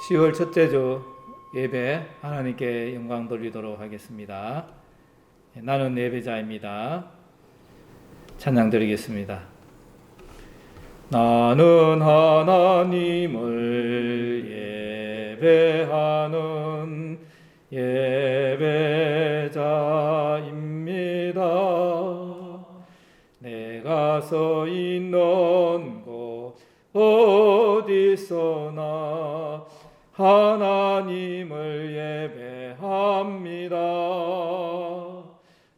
10월 첫째 주 예배 하나님께 영광 돌리도록 하겠습니다. 나는 예배자입니다. 찬양 드리겠습니다. 나는 하나님을 예배하는 예배자입니다. 내가 서 있는 곳 어디서나 하나님을 예배합니다.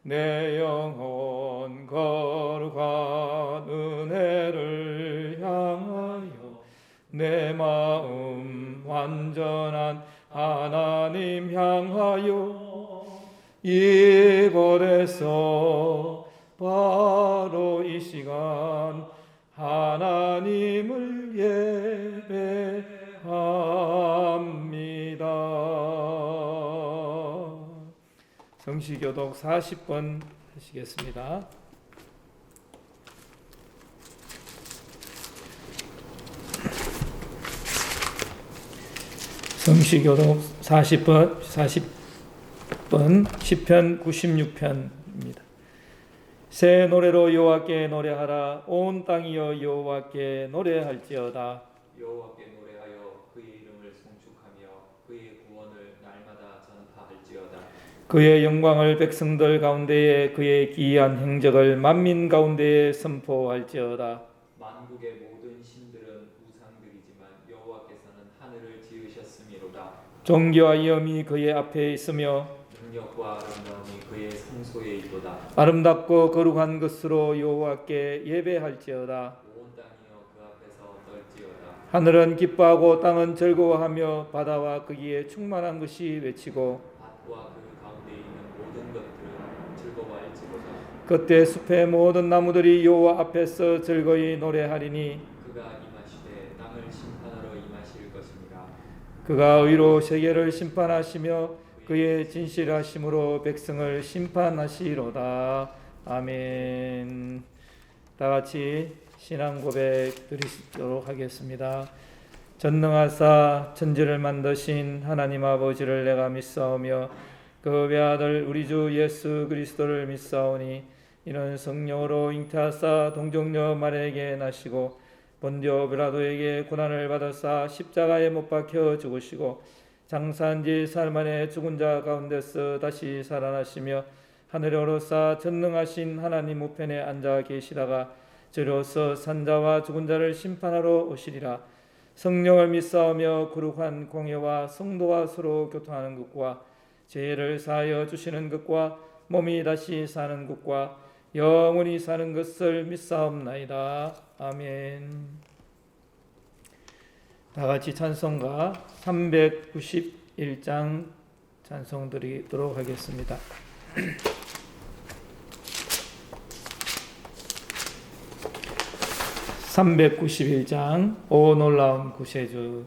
내 영혼 거룩한 은혜를 향하여 내 마음 완전한 하나님 향하여 이곳에서 바로 이 시간 하나님을 예배합니다. 성시교독 40번 하시겠습니다. 성시교독 40번 시편 96편입니다. 새 노래로 여호와께 노래하라. 온 땅이여 여호와께 노래할지어다. 여호와께 노래하여 그의 이름을 송축하며 그의 구원을 날마다 전파할지어다. 그의 영광을 백성들 가운데에 그의 기이한 행적을 만민 가운데에 선포할지어다. 만국의 모든 신들은 우상들이지만 여호와께서는 하늘을 지으셨음이로다. 존귀와 위엄이 그의 앞에 있으며 능력과 아름다움이 그의 성소에 있도다. 아름답고 거룩한 것으로 여호와께 예배할지어다. 온 땅이여 그 앞에서 떨지어다. 하늘은 기뻐하고 땅은 즐거워하며 바다와 거기에 충만한 것이 외치고 밭과 그 가운데 있는 모든 것들은 즐거워할지로다. 그때 숲의 모든 나무들이 여호와 앞에서 즐거이 노래하리니 그가 임하시되 땅을 심판하러 임하실 것입니다. 그가 의로 세계를 심판하시며 그의 진실하심으로 백성을 심판하시로다. 아멘. 다 같이 신앙 고백 드리도록 하겠습니다. 전능하사 천지를 만드신 하나님 아버지를 내가 믿사오며 그 외아들 우리 주 예수 그리스도를 믿사오니 이는 성령으로 잉태하사 동정녀 마리아에게 나시고 본디오 빌라도에게 고난을 받으사 십자가에 못 박혀 죽으시고 장사한 지 사흘 만에 죽은 자 가운데서 다시 살아나시며 하늘에 오르사 전능하신 하나님 우편에 앉아 계시다가 저리로서 산자와 죽은 자를 심판하러 오시리라. 성령을 믿사오며 거룩한 공예와 성도와 서로 교통하는 것과 죄를 사하여 주시는 것과 몸이 다시 사는 것과 영원히 사는 것을 믿사옵나이다. 아멘. 다 같이 찬송가 391장 찬송 드리도록 하겠습니다. 391장 오 놀라운 구세주.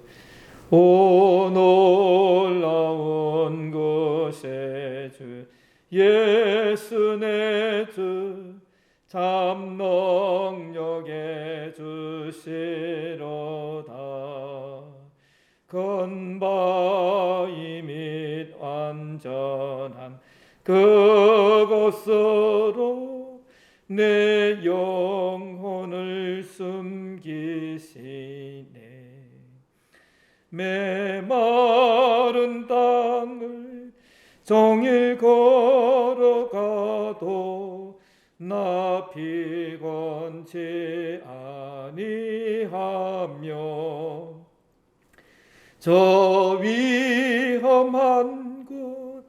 오 놀라운 구세주 예수 내 주 참 능력의 주시로다. 건바이 및 완전한 그곳으로 내 영혼을 숨기시네. 메마른 땅을 종일 걸어가도 나 피곤치 아니하며 저 위험한 곳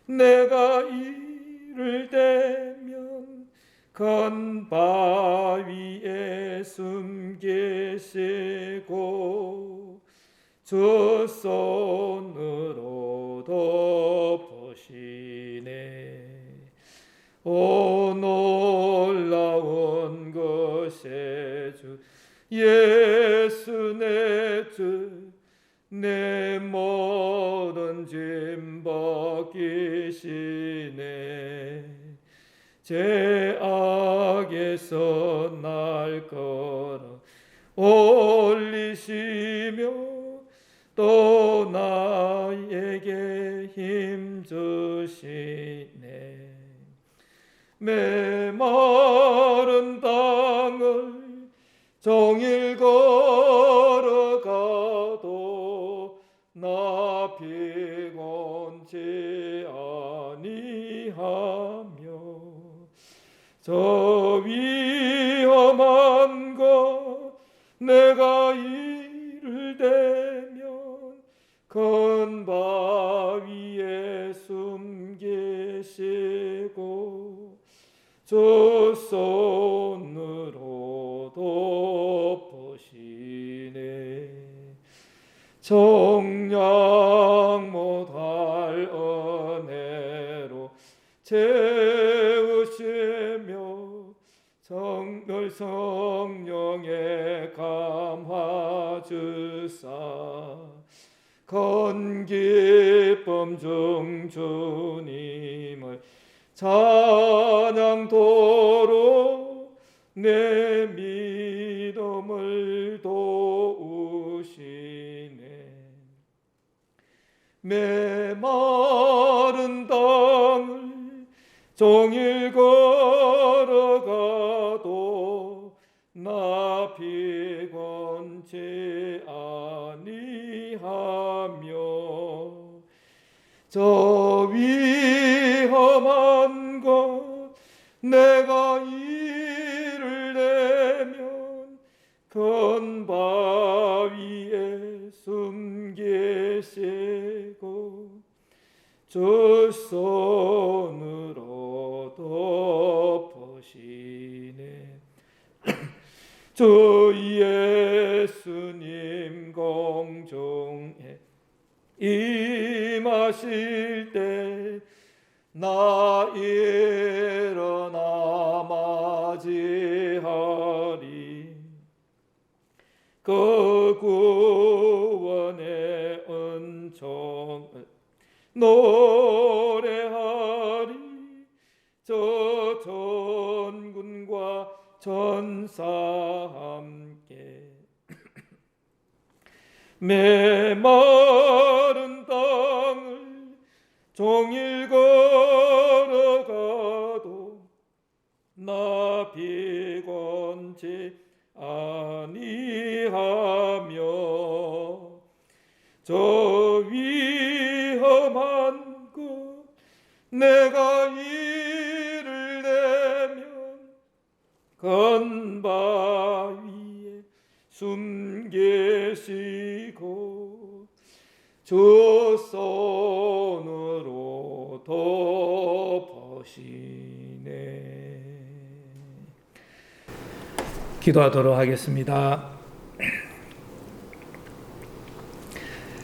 내가 이를 대면 큰 바위에 숨기시고 주 손으로 덮으시네. 오 놀라운 구세주 예수 내 주 내 모든 짐 벗기시네. 죄악에서 날 걸어 올리시며 또 주시네. 메마른 땅을 종일 걸어가도 나 피곤치 아니하며 저 위험한 것 내가 이를 대면 큰 바위에 숨기시고 주 손으로 덮으시네. 정량 못할 은혜로 채우시며 정결 성령에 감화주사 건 기쁨 중 주님을 찬양토록 내 믿음을 도우시네. 메마른 땅을 종일 걸어가도 나 피곤치 아니하며 저 위험한 것 내가 이를 내면 큰 바위에 숨기시고 주 손으로 덮으시네. 주 예수님 공중에 임하실 때 나 일어나 맞이하리. 그 구원의 은총을 노래하리. 저 전군과 전사 함께 메마른 땅을 종일 걸어가도 나 피곤치 아니하며 저 위험한 곳 내가 이를 내면 큰 바위에 숨기시고 주 손으로 덮으시네. 기도하도록 하겠습니다.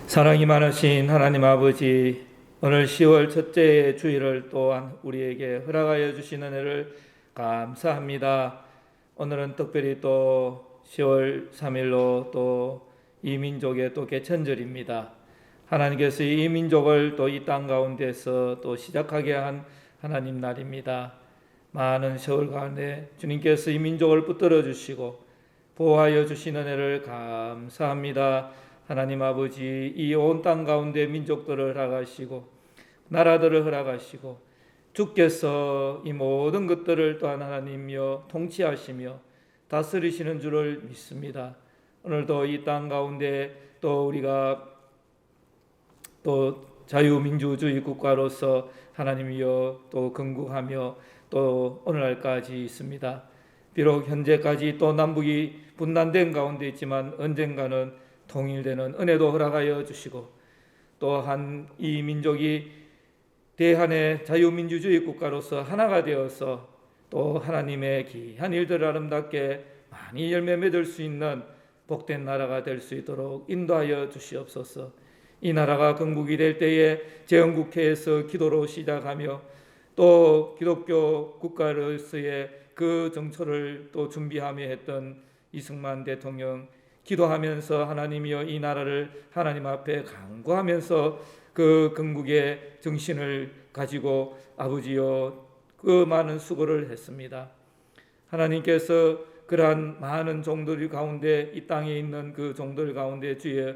사랑이 많으신 하나님 아버지, 오늘 10월 첫째 주일을 또한 우리에게 허락하여 주신 은혜를 감사합니다. 오늘은 특별히 또 10월 3일로 또 이 민족의 또 개천절입니다. 하나님께서 이 민족을 또 이 땅 가운데서 또 시작하게 한 하나님 날입니다. 많은 세월 가운데 주님께서 이 민족을 붙들어 주시고 보호하여 주신 은혜를 감사합니다. 하나님 아버지, 이 온 땅 가운데 민족들을 허락하시고 나라들을 허락하시고 주께서 이 모든 것들을 또한 하나님이여 통치하시며 다스리시는 줄을 믿습니다. 오늘도 이 땅 가운데 또 우리가 또 자유민주주의 국가로서 하나님이여 또 건국하며 또 오늘날까지 있습니다. 비록 현재까지 또 남북이 분단된 가운데 있지만 언젠가는 통일되는 은혜도 허락하여 주시고 또한 이 민족이 대한의 자유민주주의 국가로서 하나가 되어서 또 하나님의 귀한 일들을 아름답게 많이 열매 맺을 수 있는 복된 나라가 될 수 있도록 인도하여 주시옵소서. 이 나라가 건국이 될 때에 제헌국회에서 기도로 시작하며 또 기독교 국가로서의 그 정초를 또 준비하며 했던 이승만 대통령 기도하면서 하나님이여 이 나라를 하나님 앞에 간구하면서 그 건국의 정신을 가지고 아버지여 그 많은 수고를 했습니다. 하나님께서 그러한 많은 종들 가운데 이 땅에 있는 그 종들 가운데 주의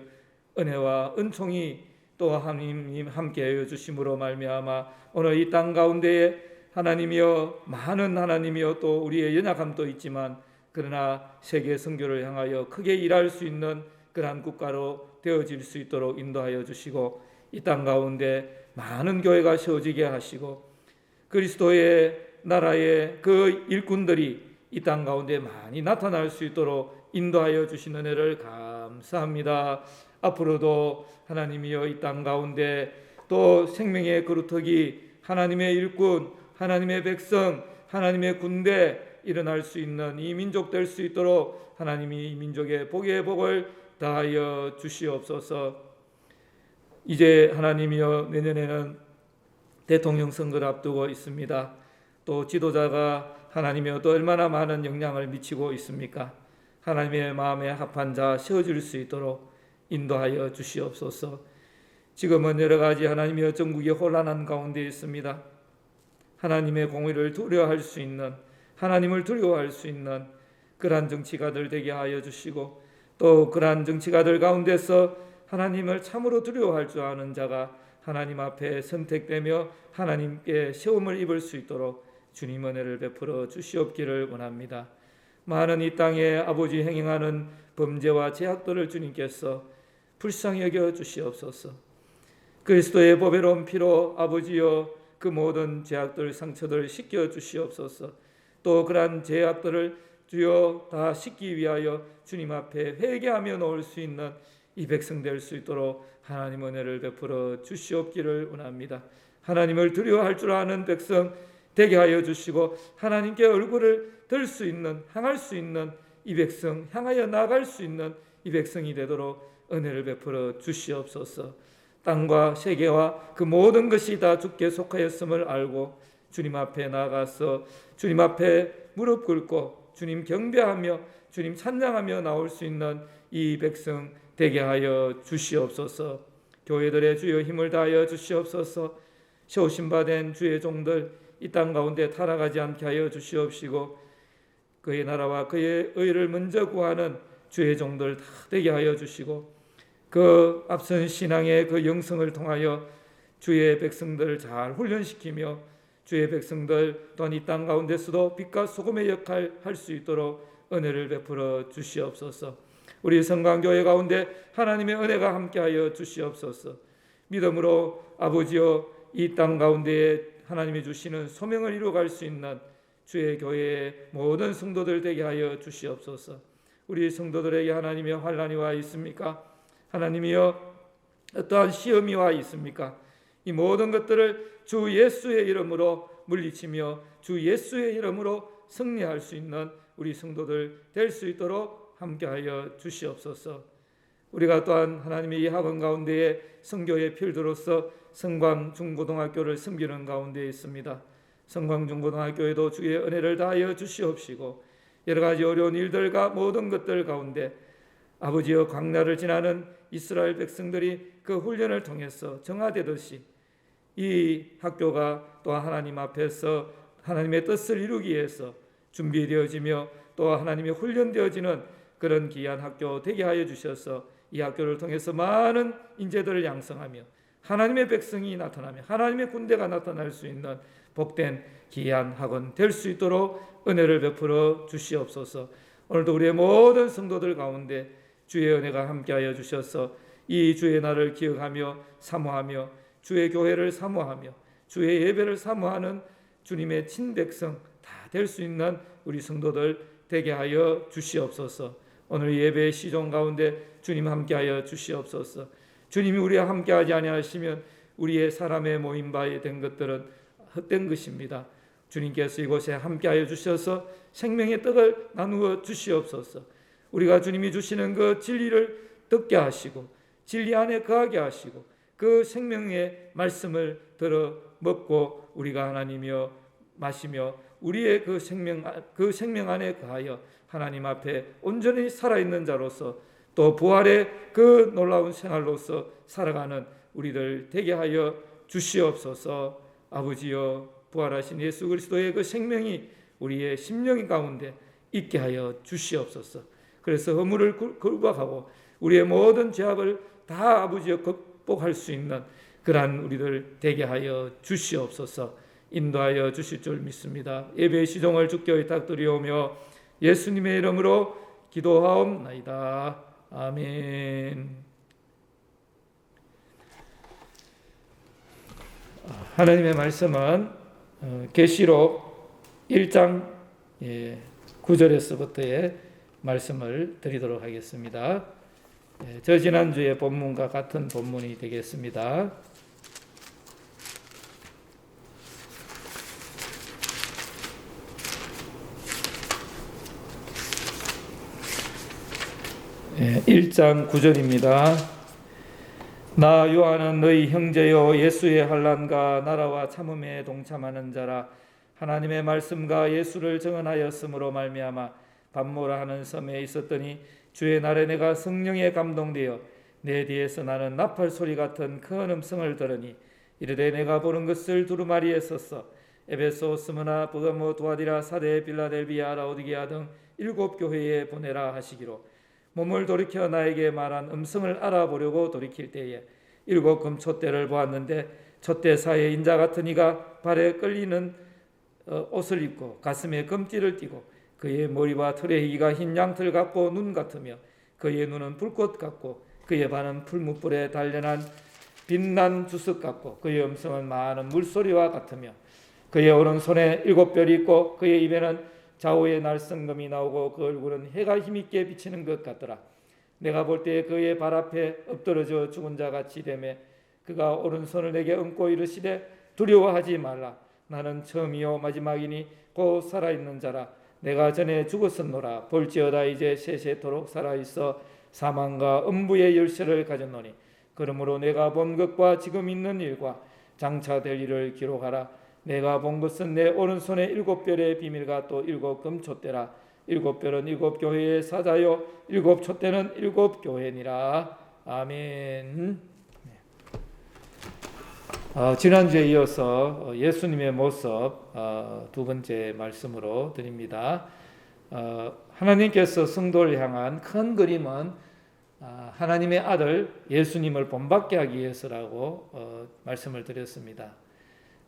은혜와 은총이 또 하나님 함께하여 주심으로 말미암아 오늘 이 땅 가운데에 하나님이여 많은 하나님이여 또 우리의 연약함도 있지만 그러나 세계 선교를 향하여 크게 일할 수 있는 그러한 국가로 되어질 수 있도록 인도하여 주시고 이 땅 가운데 많은 교회가 세워지게 하시고 그리스도의 나라의 그 일꾼들이 이 땅 가운데 많이 나타날 수 있도록 인도하여 주시는 은혜를 감사합니다. 앞으로도 하나님이여 이 땅 가운데 또 생명의 그루터기 하나님의 일꾼 하나님의 백성 하나님의 군대 일어날 수 있는 이 민족 될 수 있도록 하나님이 이 민족의 복의 복을 다하여 주시옵소서. 이제 하나님이여 내년에는 대통령 선거를 앞두고 있습니다. 또 지도자가 하나님이여 또 얼마나 많은 영향을 미치고 있습니까? 하나님의 마음에 합한 자 세워질 수 있도록 인도하여 주시옵소서. 지금은 여러 가지 하나님이여 전국이 혼란한 가운데 있습니다. 하나님의 공의를 두려워할 수 있는 하나님을 두려워할 수 있는 그러한 정치가들 되게 하여 주시고 또 그러한 정치가들 가운데서 하나님을 참으로 두려워할 줄 아는 자가 하나님 앞에 선택되며 하나님께 세움을 입을 수 있도록 주님 은혜를 베풀어 주시옵기를 원합니다. 많은 이 땅에 아버지 행행하는 범죄와 죄악들을 주님께서 불쌍히 여겨 주시옵소서. 그리스도의 보배로운 피로 아버지여 그 모든 죄악들 상처들 씻겨 주시옵소서. 또 그러한 죄악들을 주여 다 씻기 위하여 주님 앞에 회개하며 놓을 수 있는 이 백성 될 수 있도록 하나님 은혜를 베풀어 주시옵기를 원합니다. 하나님을 두려워할 줄 아는 백성 되게 하여 주시고 하나님께 얼굴을 들 수 있는 향할 수 있는 이 백성 향하여 나갈 수 있는 이 백성이 되도록 은혜를 베풀어 주시옵소서. 땅과 세계와 그 모든 것이 다 주께 속하였음을 알고 주님 앞에 나가서 주님 앞에 무릎 꿇고 주님 경배하며 주님 찬양하며 나올 수 있는 이 백성 되게 하여 주시옵소서. 교회들의 주여 힘을 다하여 주시옵소서. 세우신 바 된 주의 종들 이 땅 가운데 타락하지 않게 하여 주시옵시고 그의 나라와 그의 의를 먼저 구하는 주의 종들 다 되게 하여 주시고 그 앞선 신앙의 그 영성을 통하여 주의 백성들을 잘 훈련시키며 주의 백성들 또한 이 땅 가운데서도 빛과 소금의 역할 할 수 있도록 은혜를 베풀어 주시옵소서. 우리 성강교회 가운데 하나님의 은혜가 함께하여 주시옵소서. 믿음으로 아버지여 이 땅 가운데에 하나님이 주시는 소명을 이루어갈 수 있는 주의 교회의 모든 성도들 되게 하여 주시옵소서. 우리 성도들에게 하나님의 환난이 와 있습니까? 하나님이여 어떠한 시험이 와 있습니까? 이 모든 것들을 주 예수의 이름으로 물리치며 주 예수의 이름으로 승리할 수 있는 우리 성도들 될 수 있도록 함께하여 주시옵소서. 우리가 또한 하나님의 이 학원 가운데에 선교의 필두로서 성광중고등학교를 섬기는 가운데 있습니다. 성광중고등학교에도 주의 은혜를 다하여 주시옵시고 여러 가지 어려운 일들과 모든 것들 가운데 아버지여 광야를 지나는 이스라엘 백성들이 그 훈련을 통해서 정화되듯이 이 학교가 또 하나님 앞에서 하나님의 뜻을 이루기 위해서 준비되어지며 또 하나님의 훈련되어지는 그런 귀한 학교 되게 하여 주셔서 이 학교를 통해서 많은 인재들을 양성하며 하나님의 백성이 나타나며 하나님의 군대가 나타날 수 있는 복된 귀한 학원 될 수 있도록 은혜를 베풀어 주시옵소서. 오늘도 우리의 모든 성도들 가운데 주의 은혜가 함께하여 주셔서 이 주의 날을 기억하며 사모하며 주의 교회를 사모하며 주의 예배를 사모하는 주님의 친백성 다 될 수 있는 우리 성도들 되게 하여 주시옵소서. 오늘 예배의 시종 가운데 주님 함께하여 주시옵소서. 주님이 우리와 함께하지 아니하시면 우리의 사람의 모임 바에 된 것들은 헛된 것입니다. 주님께서 이곳에 함께하여 주셔서 생명의 떡을 나누어 주시옵소서. 우리가 주님이 주시는 그 진리를 듣게 하시고 진리 안에 거하게 하시고 그 생명의 말씀을 들어 먹고 우리가 하나님이여 마시며 우리의 그 생명 안에 거하여 하나님 앞에 온전히 살아있는 자로서 또 부활의 그 놀라운 생활로서 살아가는 우리들 되게 하여 주시옵소서. 아버지여 부활하신 예수 그리스도의 그 생명이 우리의 심령 가운데 있게 하여 주시옵소서. 그래서 허물을 구박하고 우리의 모든 죄악을 다 아버지여 극복할 수 있는 그러한 우리들 되게 하여 주시옵소서. 인도하여 주실 줄 믿습니다. 예배의 시종을 주께 의탁드리오며 예수님의 이름으로 기도하옵나이다. 아멘. 하나님의 말씀은 계시록 1장 9절에서부터의 말씀을 드리도록 하겠습니다. 저 지난주의 본문과 같은 본문이 되겠습니다. 예, 1장 9절입니다. 나 요한은 너희 형제요 예수의 환난과 나라와 참음에 동참하는 자라. 하나님의 말씀과 예수를 증언하였으므로 말미암아 밤모라 하는 섬에 있었더니 주의 날에 내가 성령에 감동되어 내 뒤에서 나는 나팔 소리 같은 큰 음성을 들으니 이르되 내가 보는 것을 두루마리에 썼어. 에베소, 스무나, 브가모, 두아디라, 사데, 빌라델비아, 라오디게아 등 7 교회에 보내라 하시기로 몸을 돌이켜 나에게 말한 음성을 알아보려고 돌이킬 때에 7 금촛대를 보았는데 촛대 사이에 인자 같은 이가 발에 끌리는 옷을 입고 가슴에 금띠를 띠고 그의 머리와 털의 희가 흰 양털 같고 눈 같으며 그의 눈은 불꽃 같고 그의 발은 풀무불에 단련한 빛난 주석 같고 그의 음성은 많은 물소리와 같으며 그의 오른손에 7 별이 있고 그의 입에는 좌우에 날성금이 나오고 그 얼굴은 해가 힘있게 비치는 것 같더라. 내가 볼 때 그의 발 앞에 엎드러져 죽은 자 같이 되매 그가 오른손을 내게 얹고 이르시되 두려워하지 말라. 나는 처음이요 마지막이니 곧 살아있는 자라. 내가 전에 죽었었노라. 볼지어다 이제 세세토록 살아있어 사망과 음부의 열쇠를 가졌노니 그러므로 내가 본 것과 지금 있는 일과 장차 될 일을 기록하라. 내가 본 것은 내 오른손에 7별의 비밀과 또 7 금촛대라. 7별은 7 교회의 사자요 7 촛대는 7 교회니라. 아멘. 지난주에 이어서 예수님의 모습 두 번째 말씀으로 드립니다. 하나님께서 성도를 향한 큰 그림은 하나님의 아들 예수님을 본받게 하기 위해서라고 말씀을 드렸습니다.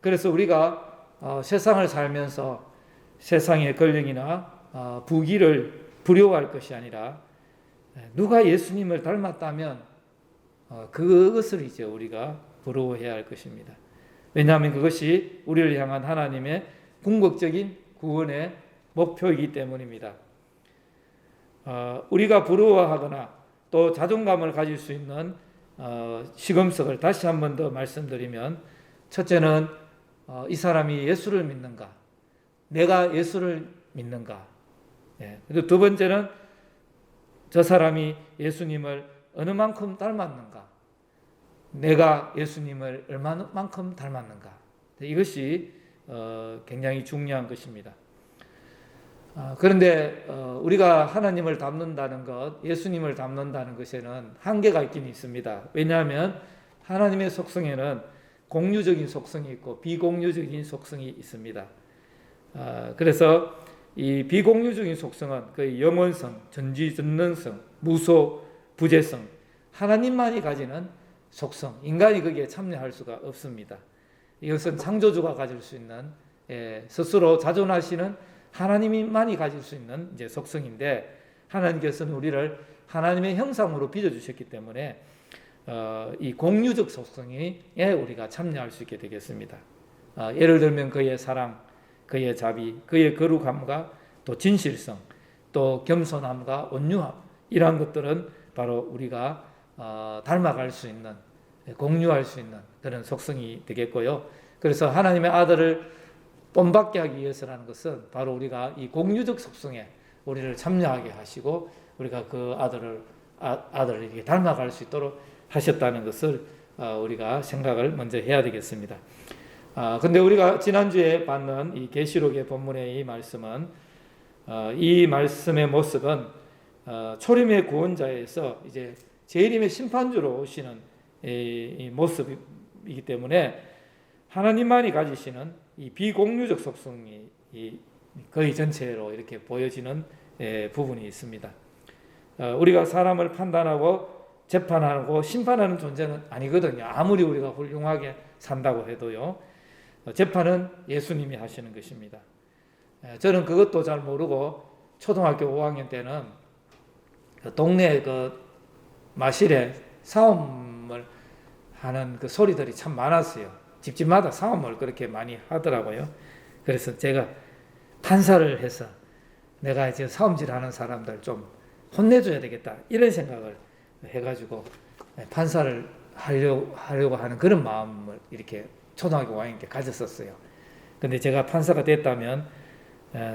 그래서 우리가 세상을 살면서 세상의 권력이나 부귀를 부러워할 것이 아니라 누가 예수님을 닮았다면 그것을 이제 우리가 부러워해야 할 것입니다. 왜냐하면 그것이 우리를 향한 하나님의 궁극적인 구원의 목표이기 때문입니다. 우리가 부러워하거나 또 자존감을 가질 수 있는 시금석을 다시 한 번 더 말씀드리면 첫째는 이 사람이 예수를 믿는가? 내가 예수를 믿는가? 그리고 두 번째는 저 사람이 예수님을 어느 만큼 닮았는가? 내가 예수님을 얼마만큼 닮았는가? 이것이 굉장히 중요한 것입니다. 그런데 우리가 하나님을 닮는다는 것, 예수님을 닮는다는 것에는 한계가 있긴 있습니다. 왜냐하면 하나님의 속성에는 공유적인 속성이 있고 비공유적인 속성이 있습니다. 그래서 이 비공유적인 속성은 그 영원성, 전지전능성, 무소, 부재성, 하나님만이 가지는 속성, 인간이 거기에 참여할 수가 없습니다. 이것은 창조주가 가질 수 있는 스스로 자존하시는 하나님만이 가질 수 있는 이제 속성인데 하나님께서는 우리를 하나님의 형상으로 빚어주셨기 때문에 이 공유적 속성에 우리가 참여할 수 있게 되겠습니다. 예를 들면 그의 사랑, 그의 자비, 그의 거룩함과 또 진실성, 또 겸손함과 온유함 이러한 것들은 바로 우리가 닮아갈 수 있는, 공유할 수 있는 그런 속성이 되겠고요. 그래서 하나님의 아들을 본받게 하기 위해서라는 것은 바로 우리가 이 공유적 속성에 우리를 참여하게 하시고 우리가 그 아들을 이렇게 닮아갈 수 있도록 하셨다는 것을 우리가 생각을 먼저 해야 되겠습니다. 근데 우리가 지난주에 봤는 이 계시록의 본문의 이 말씀은 이 말씀의 모습은 초림의 구원자에서 이제 재림의 심판주로 오시는 이 모습이기 때문에 하나님만이 가지시는 이 비공유적 속성이 거의 전체로 이렇게 보여지는 부분이 있습니다. 우리가 사람을 판단하고 재판하고 심판하는 존재는 아니거든요. 아무리 우리가 훌륭하게 산다고 해도요. 재판은 예수님이 하시는 것입니다. 저는 그것도 잘 모르고 초등학교 5학년 때는 그 동네 그 마실에 싸움을 하는 그 소리들이 참 많았어요. 집집마다 싸움을 그렇게 많이 하더라고요. 그래서 제가 판사를 해서 내가 이제 싸움질하는 사람들 좀 혼내줘야 되겠다 이런 생각을 해가지고 판사를 하려고 하는 그런 마음을 이렇게 초등학교 5학년 때 가졌었어요. 근데 제가 판사가 됐다면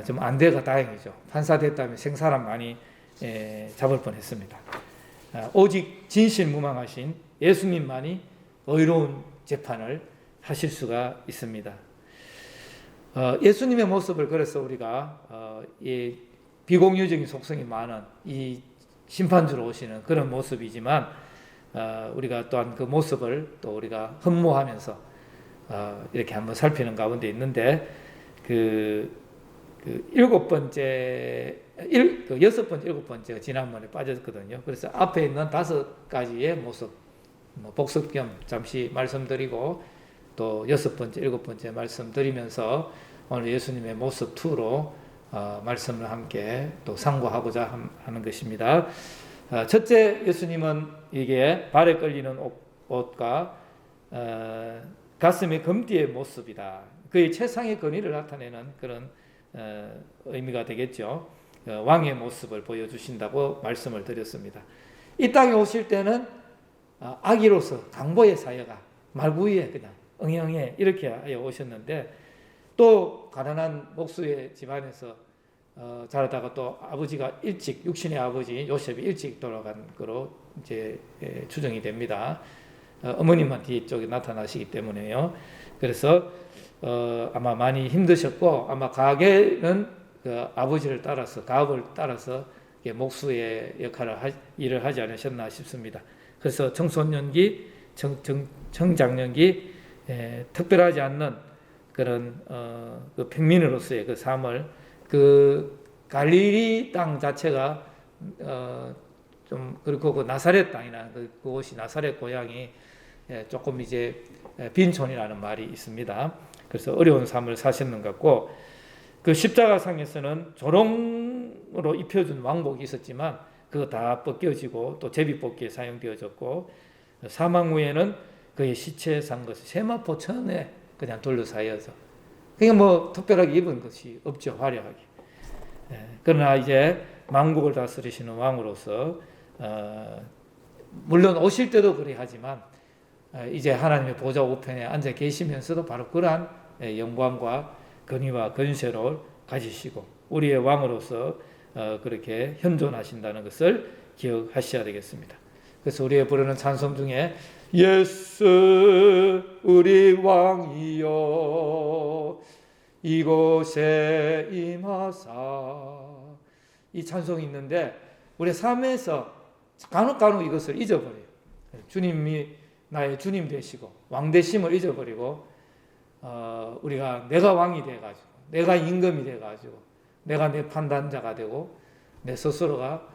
좀 안 돼가 다행이죠. 판사 됐다면 생사람 많이 잡을 뻔했습니다. 오직 진실무망하신 예수님만이 의로운 재판을 하실 수가 있습니다. 예수님의 모습을 그래서 우리가 이 비공유적인 속성이 많은 이 심판주로 오시는 그런 모습이지만 우리가 또한 그 모습을 또 우리가 흠모하면서 이렇게 한번 살피는 가운데 있는데 여섯 번째, 일곱 번째가 지난번에 빠졌거든요. 그래서 앞에 있는 5가지의 모습, 복습 겸 잠시 말씀드리고 또 여섯 번째, 일곱 번째 말씀드리면서 오늘 예수님의 모습 2로 말씀을 함께 또 상고하고자 하는 것입니다. 첫째, 예수님은 이게 발에 끌리는 옷과 가슴에 금띠의 모습이다. 그의 최상의 권위를 나타내는 그런 의미가 되겠죠. 왕의 모습을 보여주신다고 말씀을 드렸습니다. 이 땅에 오실 때는 아기로서 강보의 사여가 말구이에 그냥 응영해 이렇게 하여 오셨는데 또 가난한 목수의 집안에서 자라다가 또 아버지가 일찍 육신의 아버지 요셉이 일찍 돌아간 거로 이제 추정이 됩니다. 어머님만 뒤쪽에 나타나시기 때문에요. 그래서 아마 많이 힘드셨고 아마 가게는 그 아버지를 따라서 가업을 따라서 목수의 일을 하지 않으셨나 싶습니다. 그래서 청소년기, 청장년기 특별하지 않는 그런 그 평민으로서의 그 삶을 그 갈릴리 땅 자체가 좀 그리고 그 나사렛 땅이나 그곳이 나사렛 고향이 조금 이제 빈촌이라는 말이 있습니다. 그래서 어려운 삶을 사셨는 것 같고 그 십자가상에서는 조롱으로 입혀준 왕복이 있었지만 그거 다 벗겨지고 또 제비뽑기에 사용되어졌고 사망 후에는 그의 시체에 산 것을 세마포 천에 그냥 둘러싸여서 그냥 뭐 특별하게 입은 것이 없죠. 화려하게. 그러나 이제 만국을 다스리시는 왕으로서 물론 오실 때도 그래 하지만 이제 하나님의 보좌 우편에 앉아 계시면서도 바로 그러한 영광과 권위와 권세를 가지시고 우리의 왕으로서 그렇게 현존하신다는 것을 기억하셔야 되겠습니다. 그래서 우리의 부르는 찬송 중에 예수 우리 왕이여 이곳에 임하사 이 찬송이 있는데 우리 삶에서 간혹 이것을 잊어버려요. 주님이 나의 주님 되시고 왕 되심을 잊어버리고 우리가 내가 왕이 돼가지고 내가 임금이 돼가지고 내가 내 판단자가 되고 내 스스로가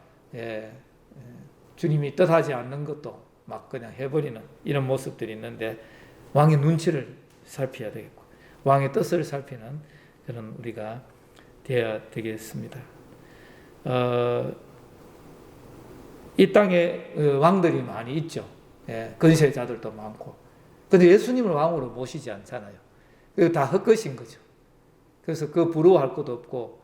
주님이 뜻하지 않는 것도 막 그냥 해버리는 이런 모습들이 있는데 왕의 눈치를 살펴야 되겠고 왕의 뜻을 살피는 그런 우리가 되어야 되겠습니다. 이 땅에 왕들이 많이 있죠. 권세자들도 많고. 근데 예수님을 왕으로 모시지 않잖아요. 그거 다 헛것인 거죠. 그래서 그 부러워할 것도 없고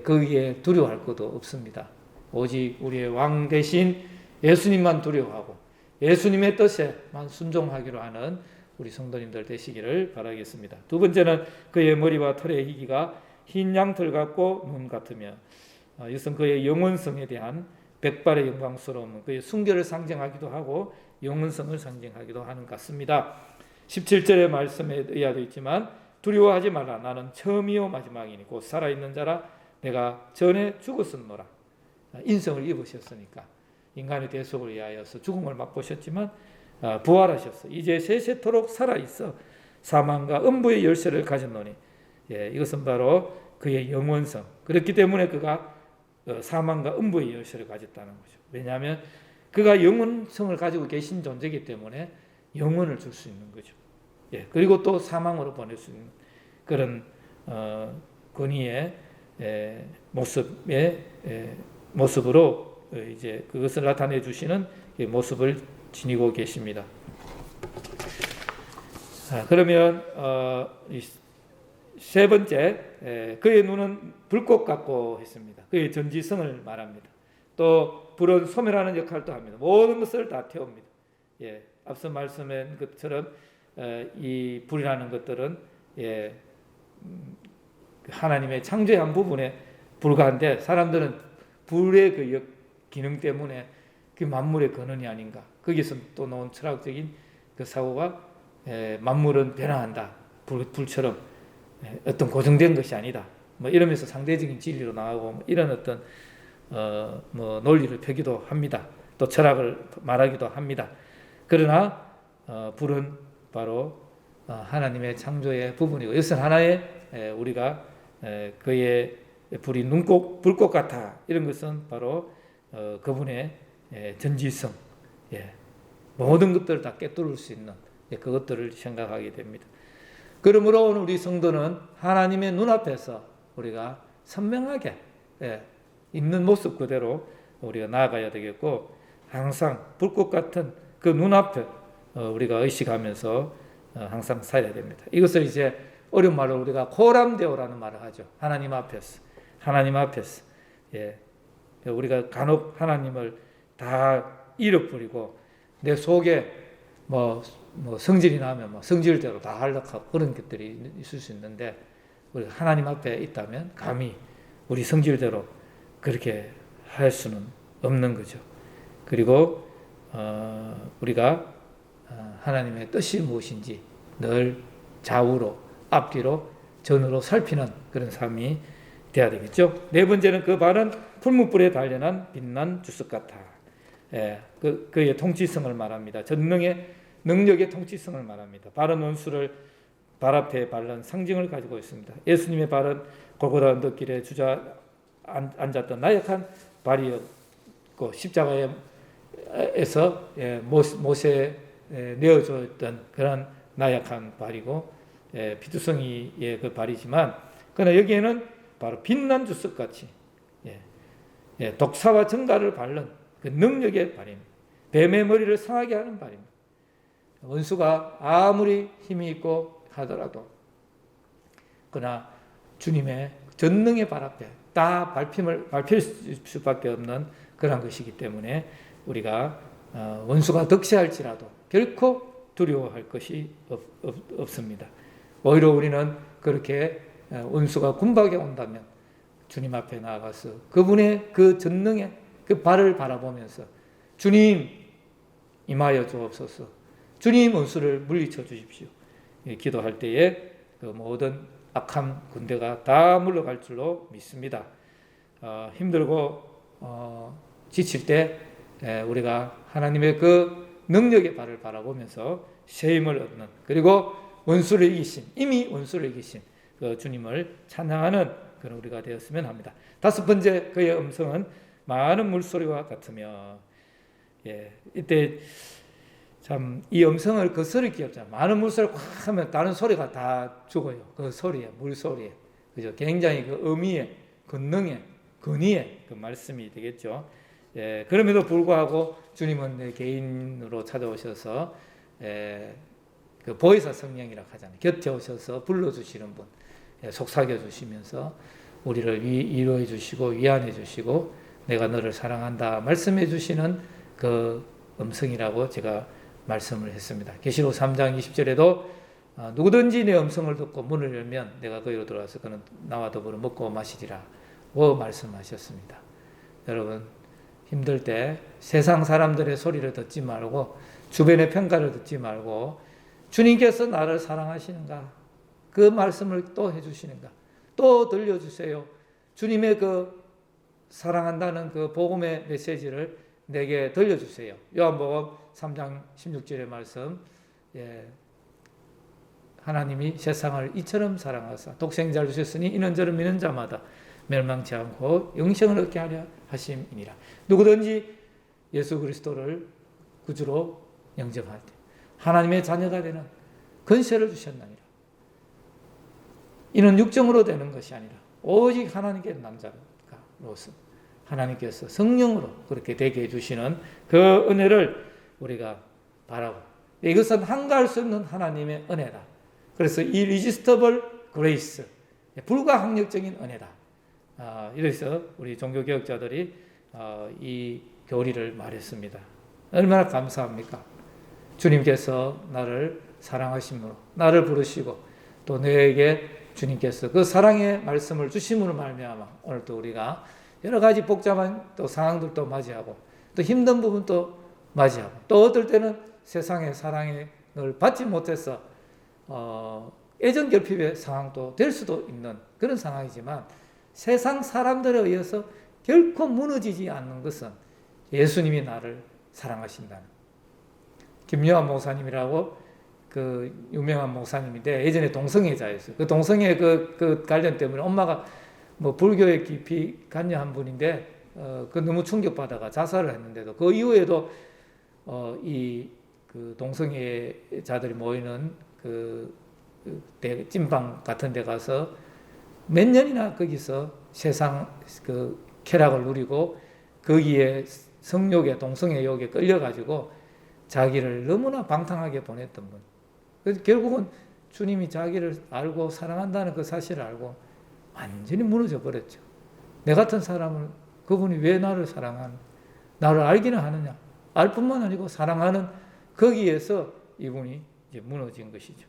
거기에 두려워할 것도 없습니다. 오직 우리의 왕 대신 예수님만 두려워하고 예수님의 뜻에만 순종하기로 하는 우리 성도님들 되시기를 바라겠습니다. 두 번째는 그의 머리와 털의 희기가 흰 양털 같고 눈 같으며 이것은 그의 영원성에 대한 백발의 영광스러움, 그의 순결을 상징하기도 하고 영원성을 상징하기도 하는 것 같습니다. 17절의 말씀에 의하도 있지만 두려워하지 말라 나는 처음이요 마지막이니 곧 살아있는 자라 내가 전에 죽었었노라. 인성을 입으셨으니까 인간의 대속을 위하여서 죽음을 맛보셨지만 부활하셨어. 이제 세세토록 살아있어 사망과 음부의 열쇠를 가졌노니 이것은 바로 그의 영원성. 그렇기 때문에 그가 사망과 음부의 열쇠를 가졌다는 거죠. 왜냐하면 그가 영원성을 가지고 계신 존재이기 때문에 영원을 줄 수 있는 거죠. 예, 그리고 또 사망으로 보낼 수 있는 그런 권위의 모습으로 이제 그것을 나타내 주시는 모습을 지니고 계십니다. 그러면 세 번째, 그의 눈은 불꽃 같고 했습니다. 그의 전지성을 말합니다. 또 불은 소멸하는 역할도 합니다. 모든 것을 다 태웁니다. 예, 앞서 말씀한 것처럼 이 불이라는 것들은 하나님의 창조의 한 부분에 불과한데 사람들은 불의 그 기능 때문에 그 만물의 근원이 아닌가. 거기서 또 나온 철학적인 그 사고가 만물은 변화한다. 불처럼 어떤 고정된 것이 아니다. 뭐 이러면서 상대적인 진리로 나가고 뭐 이런 어떤 뭐 논리를 펴기도 합니다. 또 철학을 말하기도 합니다. 그러나 불은 바로 하나님의 창조의 부분이고 이것은 하나의 우리가 그의 불이 불꽃 같아 이런 것은 바로 그분의 전지성, 모든 것들을 다 꿰뚫을 수 있는 그것들을 생각하게 됩니다. 그러므로 오늘 우리 성도는 하나님의 눈앞에서 우리가 선명하게 있는 모습 그대로 우리가 나아가야 되겠고 항상 불꽃 같은 그 눈앞에 우리가 의식하면서 항상 살아야 됩니다. 이것을 이제 어려운 말로 우리가 코람데오라는 말을 하죠. 하나님 앞에서 우리가 간혹 하나님을 다 잃어버리고 내 속에 뭐 성질이 나면 성질대로 다 하려고 그런 것들이 있을 수 있는데 우리가 하나님 앞에 있다면 감히 우리 성질대로 그렇게 할 수는 없는 거죠. 그리고 우리가 하나님의 뜻이 무엇인지 늘 좌우로 앞뒤로 전으로 살피는 그런 삶이 돼야 되겠죠. 네 번째는 그 발은 풀무불에 단련한 빛난 주석 같아. 그의 통치성을 말합니다. 전능의 능력의 통치성을 말합니다. 발은 원수를 발 앞에 바른 상징을 가지고 있습니다. 예수님의 발은 골고다 언덕길에 앉았던 나약한 발이었고 십자가에서 못에 내어줬던 그런 나약한 발이고 피투성이의 그 발이지만 그러나 여기에는 바로 빛난 주석같이 독사와 정갈을 밟는 그 능력의 발입니다. 뱀의 머리를 상하게 하는 발입니다. 원수가 아무리 힘이 있고 하더라도 그러나 주님의 전능의 발 앞에 다 밟힐 수밖에 없는 그런 것이기 때문에 우리가 원수가 득세할지라도 결코 두려워할 것이 없습니다. 오히려 우리는 그렇게 원수가 군박에 온다면 주님 앞에 나아가서 그분의 그 전능의 그 발을 바라보면서 주님 임하여 주옵소서, 주님 원수를 물리쳐 주십시오 기도할 때에 그 모든 악한 군대가 다 물러갈 줄로 믿습니다. 힘들고 지칠 때 우리가 하나님의 그 능력의 발을 바라보면서 쇠임을 얻는 그리고 원수를 이기신 이미 원수를 이기신 그 주님을 찬양하는 그런 우리가 되었으면 합니다. 다섯 번째 그의 음성은 많은 물소리와 같으며 이때 참 이 음성을 그 소리 귀엽잖아요. 많은 물소리를 확 하면 다른 소리가 다 죽어요. 그 소리에 물소리에 그죠? 굉장히 그 의미의 권능의 근위의 그 말씀이 되겠죠. 그럼에도 불구하고 주님은 내 개인으로 찾아오셔서 그 보혜사 성령이라고 하잖아요. 곁에 오셔서 불러주시는 분, 속삭여 주시면서 우리를 위로해 주시고 위안해 주시고 내가 너를 사랑한다 말씀해 주시는 그 음성이라고 제가 말씀을 했습니다. 계시록 3장 20절에도 누구든지 내 음성을 듣고 문을 열면 내가 그리로 들어와서 그는 나와 더불어 먹고 마시리라 고 말씀하셨습니다. 여러분 힘들 때 세상 사람들의 소리를 듣지 말고 주변의 평가를 듣지 말고 주님께서 나를 사랑하시는가 그 말씀을 또 해주시는가 또 들려주세요. 주님의 그 사랑한다는 그 복음의 메시지를 내게 들려주세요. 요한복음 3장 16절의 말씀 하나님이 세상을 이처럼 사랑하사 독생자를 주셨으니 이는 저를 믿는 자마다 멸망치 않고 영생을 얻게 하려 하심이니라. 누구든지 예수 그리스도를 구주로 영접할 때 하나님의 자녀가 되는 권세를 주셨나니라. 이는 육정으로 되는 것이 아니라 오직 하나님께 남자로서 하나님께서 성령으로 그렇게 되게 해주시는 그 은혜를 우리가 바라고, 이것은 한가할 수 없는 하나님의 은혜다. 그래서 irresistible grace, 불가항력적인 은혜다. 이래서 우리 종교개혁자들이 이 교리를 말했습니다. 얼마나 감사합니까? 주님께서 나를 사랑하심으로 나를 부르시고 또 내게 주님께서 그 사랑의 말씀을 주심으로 말미암아 오늘도 우리가 여러 가지 복잡한 또 상황들도 맞이하고 또 힘든 부분도 맞이하고 또 어떨 때는 세상의 사랑을 받지 못해서 애정 결핍의 상황도 될 수도 있는 그런 상황이지만 세상 사람들에 의해서 결코 무너지지 않는 것은 예수님이 나를 사랑하신다는. 김요한 목사님이라고 그 유명한 목사님인데 예전에 동성애자였어요. 그 동성애 그 관련 때문에 엄마가 뭐 불교에 깊이 관여한 분인데 그 너무 충격받아가 자살을 했는데도 그 이후에도 그 동성애자들이 모이는 그 찐방 같은 데 가서 몇 년이나 거기서 세상 그 쾌락을 누리고 거기에 성욕에 동성애 욕에 끌려가지고 자기를 너무나 방탕하게 보냈던 분. 그래서 결국은 주님이 자기를 알고 사랑한다는 그 사실을 알고 완전히 무너져 버렸죠. 내 같은 사람을 그분이 왜 나를 사랑하는, 나를 알기는 하느냐, 알 뿐만 아니고 사랑하는 거기에서 이분이 이제 무너진 것이죠.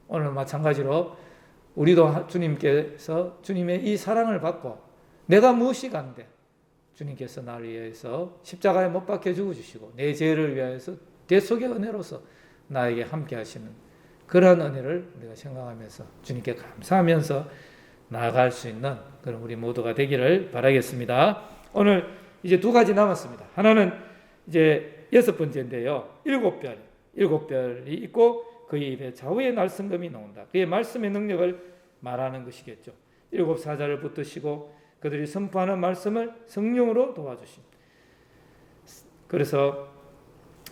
오늘 마찬가지로 우리도 주님께서 주님의 이 사랑을 받고 내가 무엇이 간데 주님께서 나를 위해서 십자가에 못 박혀 죽어주시고 내 죄를 위하여서 대속의 은혜로서 나에게 함께 하시는 그런 은혜를 우리가 생각하면서 주님께 감사하면서 나아갈 수 있는 그런 우리 모두가 되기를 바라겠습니다. 오늘 이제 두 가지 남았습니다. 하나는 이제 6번째인데요. 일곱 별이 있고 그의 입에 좌우의 날성금이 나온다. 그의 말씀의 능력을 말하는 것이겠죠. 7 사자를 붙드시고 그들이 선포하는 말씀을 성령으로 도와주십니다. 그래서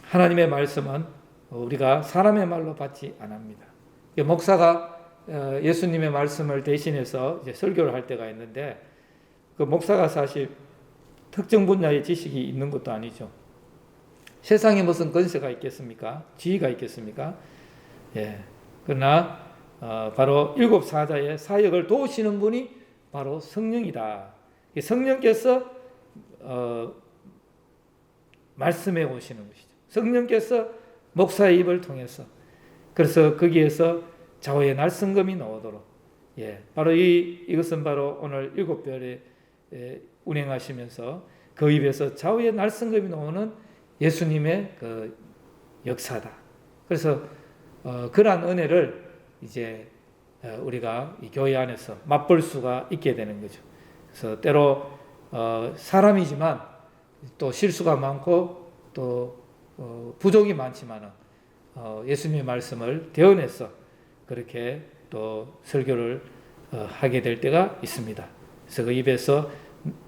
하나님의 말씀은 우리가 사람의 말로 받지 않습니다. 목사가 예수님의 말씀을 대신해서 이제 설교를 할 때가 있는데 그 목사가 사실 특정 분야의 지식이 있는 것도 아니죠. 세상에 무슨 권세가 있겠습니까? 지위가 있겠습니까? 예. 그러나 바로 7 사자의 사역을 도우시는 분이 바로 성령이다. 성령께서 말씀해 오시는 것이죠. 성령께서 목사의 입을 통해서 그래서 거기에서 좌우의 날성금이 나오도록 바로 이것은 바로 오늘 7별에 운행하시면서 그 입에서 좌우의 날성금이 나오는 예수님의 그 역사다. 그래서 그러한 은혜를 이제 우리가 이 교회 안에서 맛볼 수가 있게 되는 거죠. 그래서 때로 사람이지만 또 실수가 많고 또 부족이 많지만은 예수님의 말씀을 대언해서 그렇게 또 설교를 하게 될 때가 있습니다. 그래서 그 입에서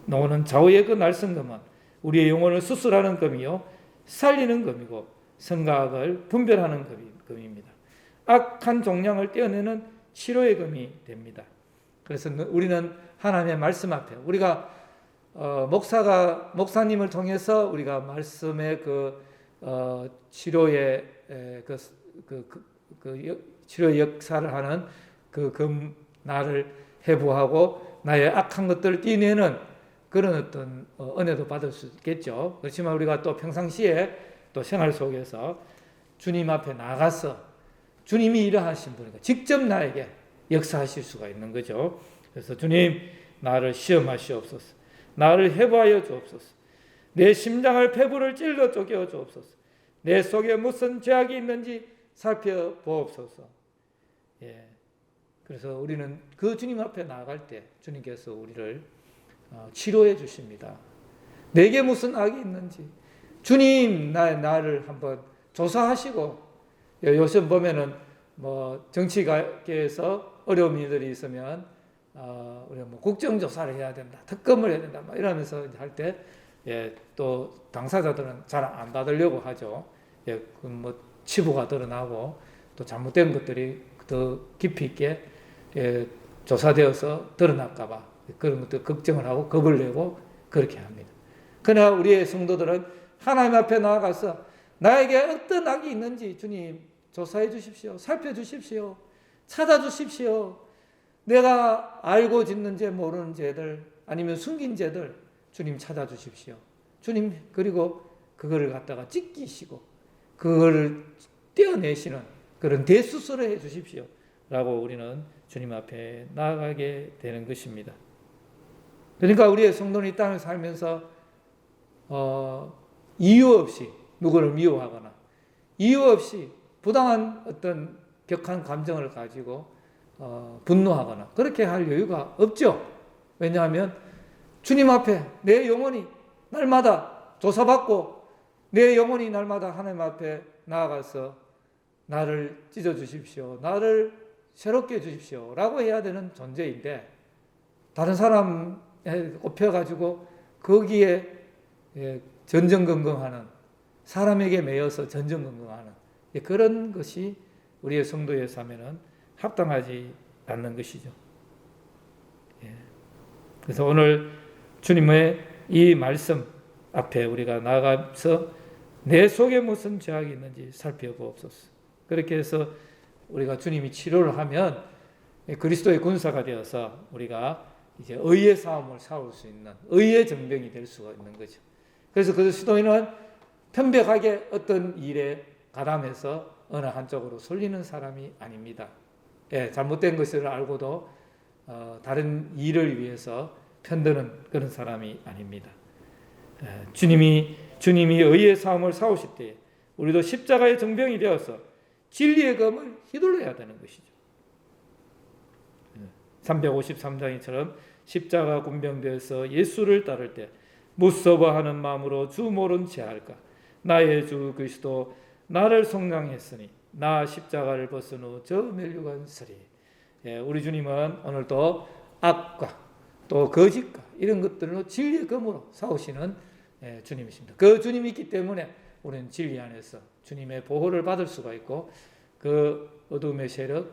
나오는 좌우의 그 날성금은 우리의 영혼을 수술하는 금이요 살리는 금이고 선악을 분별하는 금입니다. 악한 종량을 떼어내는 치료의 금이 됩니다. 그래서 우리는 하나님의 말씀 앞에 우리가 목사님을 통해서 우리가 말씀의 치료의 치료 역사를 하는 그 나를 해부하고 나의 악한 것들을 떼내는 그런 어떤 은혜도 받을 수 있겠죠. 그렇지만 우리가 또 평상시에 또 생활 속에서 주님 앞에 나가서 주님이 일하신 분이니까 직접 나에게 역사하실 수가 있는 거죠. 그래서 주님 나를 시험하시옵소서. 나를 해부하여 주옵소서. 내 심장을 폐부를 찔러 쪼개어 주옵소서. 내 속에 무슨 죄악이 있는지 살펴보옵소서. 그래서 우리는 그 주님 앞에 나아갈 때 주님께서 우리를 치료해 주십니다. 내게 무슨 악이 있는지 주님 나를 한번 조사하시고 요즘 보면은 뭐 정치계에서 어려운 일들이 있으면 우리가 뭐 국정조사를 해야 된다, 특검을 해야 된다, 막 이러면서 할 때 또 당사자들은 잘 안 받으려고 하죠. 치부가 드러나고 또 잘못된 것들이 더 깊이 있게 조사되어서 드러날까봐 그런 것들 걱정을 하고 겁을 내고 그렇게 합니다. 그러나 우리의 성도들은 하나님 앞에 나아가서 나에게 어떤 악이 있는지 주님 조사해 주십시오. 살펴주십시오. 찾아주십시오. 내가 알고 짓는 죄 모르는 죄들 아니면 숨긴 죄들 주님 찾아주십시오. 주님 그리고 그거를 갖다가 찢기시고 그거를 떼어내시는 그런 대수술을 해 주십시오. 라고 우리는 주님 앞에 나아가게 되는 것입니다. 그러니까 우리의 성도는 이 땅을 살면서 이유 없이 누구를 미워하거나 이유 없이 부당한 어떤 격한 감정을 가지고 분노하거나 그렇게 할 여유가 없죠. 왜냐하면 주님 앞에 내 영혼이 날마다 조사받고 내 영혼이 날마다 하나님 앞에 나아가서 나를 찢어주십시오. 나를 새롭게 해주십시오. 라고 해야 되는 존재인데 다른 사람에 꼽혀가지고 거기에 전전긍긍하는 사람에게 매여서 전전긍긍하는 그런 것이 우리의 성도의 삶에는 합당하지 않는 것이죠. 그래서 오늘 주님의 이 말씀 앞에 우리가 나아가서 내 속에 무슨 죄악이 있는지 살펴보옵소서. 그렇게 해서 우리가 주님이 치료를 하면 그리스도의 군사가 되어서 우리가 이제 의의 싸움을 싸울 수 있는 의의 정병이 될 수가 있는 거죠. 그래서 그리스도인은 편백하게 어떤 일에 가담해서 어느 한쪽으로 쏠리는 사람이 아닙니다. 잘못된 것을 알고도 다른 일을 위해서 편드는 그런 사람이 아닙니다. 주님이 의의 싸움을 싸우실 때 우리도 십자가의 정병이 되어서 진리의 검을 휘둘러야 되는 것이죠. 353장처럼 십자가 군병되어서 예수를 따를 때 무서워하는 마음으로 주 모른 채 할까. 나의 주 그리스도 나를 속량했으니 나 십자가를 벗은 후 저 멸류관 서리. 우리 주님은 오늘도 악과 또 거짓과 이런 것들로 진리의 검으로 싸우시는 주님이십니다. 그 주님이 있기 때문에 우리는 진리 안에서 주님의 보호를 받을 수가 있고 그 어둠의 세력,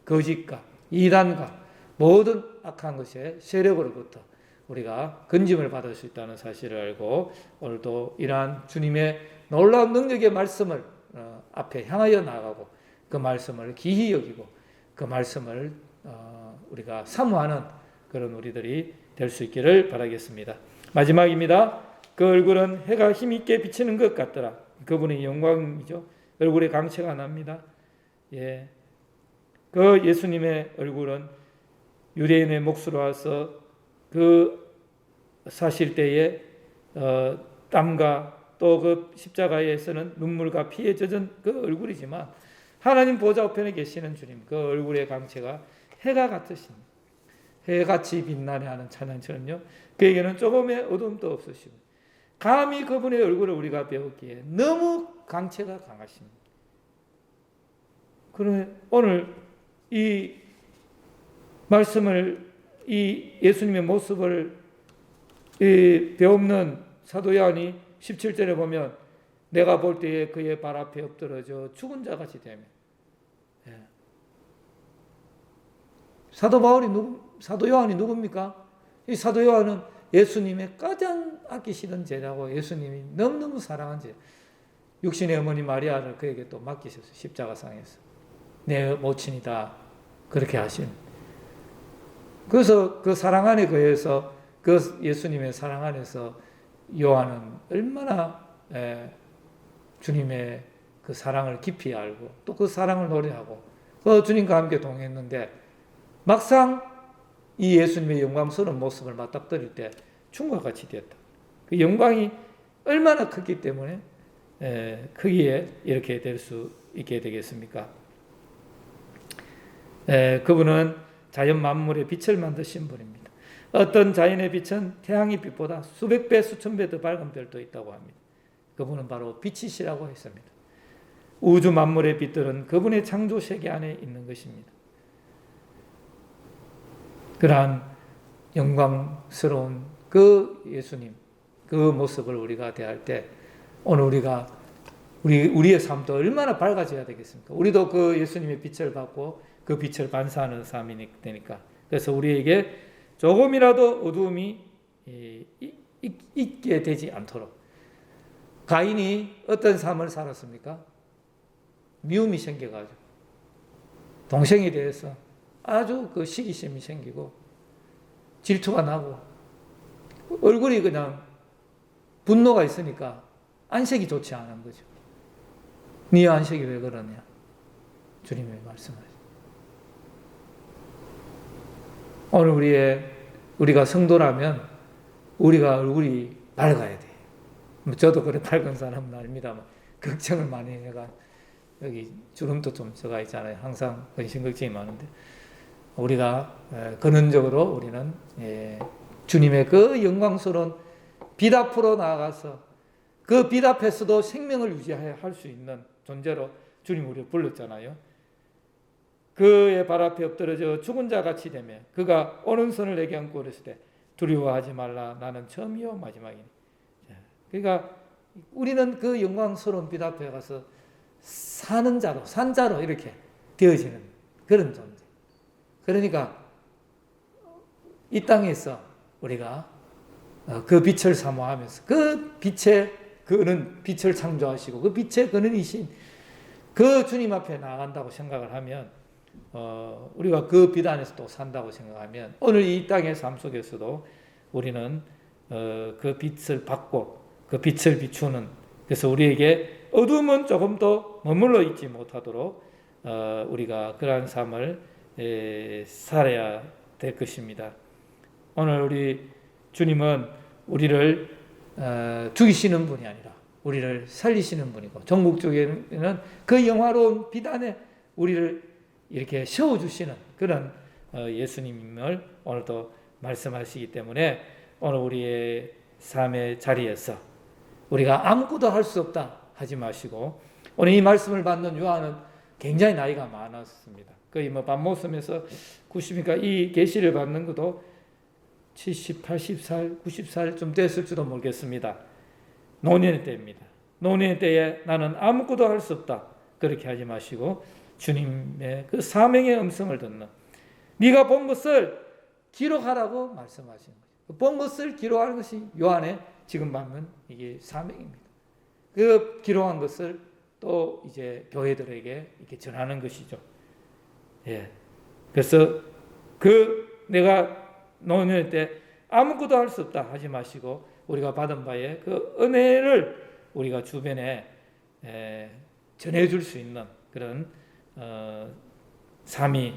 거짓과 이단과 모든 악한 것의 세력으로부터 우리가 건짐을 받을 수 있다는 사실을 알고 오늘도 이러한 주님의 놀라운 능력의 말씀을 앞에 향하여 나가고 그 말씀을 기히 여기고 그 말씀을 우리가 사모하는 그런 우리들이 될 수 있기를 바라겠습니다. 마지막입니다. 그 얼굴은 해가 힘있게 비치는 것 같더라. 그분의 영광이죠. 얼굴에 강체가 납니다. 그 예수님의 얼굴은 유대인의 몫으로 와서 그 사실 때에 땀과 또 그 십자가에서는 눈물과 피에 젖은 그 얼굴이지만 하나님 보좌 우편에 계시는 주님 그 얼굴의 강체가 해가 같으십니다. 해같이 빛나네 하는 찬양처럼요. 그에게는 조금의 어둠도 없으시고 감히 그분의 얼굴을 우리가 배웠기에 너무 강체가 강하십니다. 그러면 오늘 이 말씀을 이 예수님의 모습을 배없는 사도 요한이 17절에 보면 내가 볼 때에 그의 발 앞에 엎드러져 죽은 자같이 되며 사도 요한이 누굽니까? 이 사도 요한은 예수님의 가장 아끼시던 제자고 예수님이 너무너무 사랑한 제자. 육신의 어머니 마리아를 그에게 또 맡기셨어요. 십자가상에서. 내 모친이다. 그렇게 하신. 그래서 그 사랑 안에 거해서 그 예수님의 사랑 안에서 요한은 얼마나 주님의 그 사랑을 깊이 알고 또 그 사랑을 노래하고 그 주님과 함께 동행했는데 막상 이 예수님의 영광스러운 모습을 맞닥뜨릴 때 춤과 같이 되었다. 그 영광이 얼마나 크기 때문에 크기에 이렇게 될 수 있게 되겠습니까? 그분은 자연 만물의 빛을 만드신 분입니다. 어떤 자연의 빛은 태양의 빛보다 수백 배, 수천 배 더 밝은 별도 있다고 합니다. 그분은 바로 빛이시라고 했습니다. 우주 만물의 빛들은 그분의 창조 세계 안에 있는 것입니다. 그러한 영광스러운 그 예수님, 그 모습을 우리가 대할 때 오늘 우리의 삶도 얼마나 밝아져야 되겠습니까? 우리도 그 예수님의 빛을 받고 그 빛을 반사하는 삶이 되니까. 그래서 우리에게 조금이라도 어두움이 있게 되지 않도록. 가인이 어떤 삶을 살았습니까? 미움이 생겨가지고 동생에 대해서 아주 그 시기심이 생기고 질투가 나고 얼굴이 그냥 분노가 있으니까 안색이 좋지 않은 거죠. 네 안색이 왜 그러냐? 주님이 말씀하시죠. 오늘 우리가 성도라면 우리가 얼굴이 밝아야 돼요. 저도 그래 밝은 사람은 아닙니다만 걱정을 많이 해가 여기 주름도 좀 들어가 있잖아요. 항상 근심 걱정이 많은데 우리가 근원적으로 우리는 주님의 그 영광스러운 빛 앞으로 나아가서 그 빛 앞에서도 생명을 유지할 수 있는 존재로 주님 우리를 불렀잖아요. 그의 발 앞에 엎드러져 죽은 자 같이 되며 그가 오른손을 내게 얹고 그랬을 때 두려워하지 말라 나는 처음이요 마지막이니. 그러니까 우리는 그 영광스러운 빛 앞에 가서 사는 자로 산자로 이렇게 되어지는 그런 존재. 그러니까 이 땅에서 우리가 그 빛을 사모하면서 그 빛의 그는 빛을 창조하시고 그 빛의 근원이신 그 주님 앞에 나아간다고 생각을 하면 우리가 그 빛 안에서 또 산다고 생각하면 오늘 이 땅의 삶 속에서도 우리는 그 빛을 받고 그 빛을 비추는 그래서 우리에게 어둠은 조금 더 머물러 있지 못하도록 우리가 그러한 삶을 살아야 될 것입니다. 오늘 우리 주님은 우리를 죽이시는 분이 아니라 우리를 살리시는 분이고 전국 쪽에는 그 영화로운 빛 안에 우리를 이렇게 세워주시는 그런 예수님을 오늘도 말씀하시기 때문에 오늘 우리의 삶의 자리에서 우리가 아무것도 할 수 없다 하지 마시고 오늘 이 말씀을 받는 요한은 굉장히 나이가 많았습니다. 거의 밥 먹으면서 90이니까 이 계시를 받는 것도 70, 80살, 90살 좀 됐을지도 모르겠습니다. 노년의 때입니다. 노년의 때에 나는 아무것도 할 수 없다. 그렇게 하지 마시고 주님의 그 사명의 음성을 듣는 네가 본 것을 기록하라고 말씀하시는 거죠. 본 것을 기록하는 것이 요한의 지금 받는 이게 사명입니다. 그 기록한 것을 또 이제 교회들에게 이렇게 전하는 것이죠. 예. 그래서 내가 노년 때 아무것도 할 수 없다 하지 마시고 우리가 받은 바에 그 은혜를 우리가 주변에 전해줄 수 있는 그런 삶이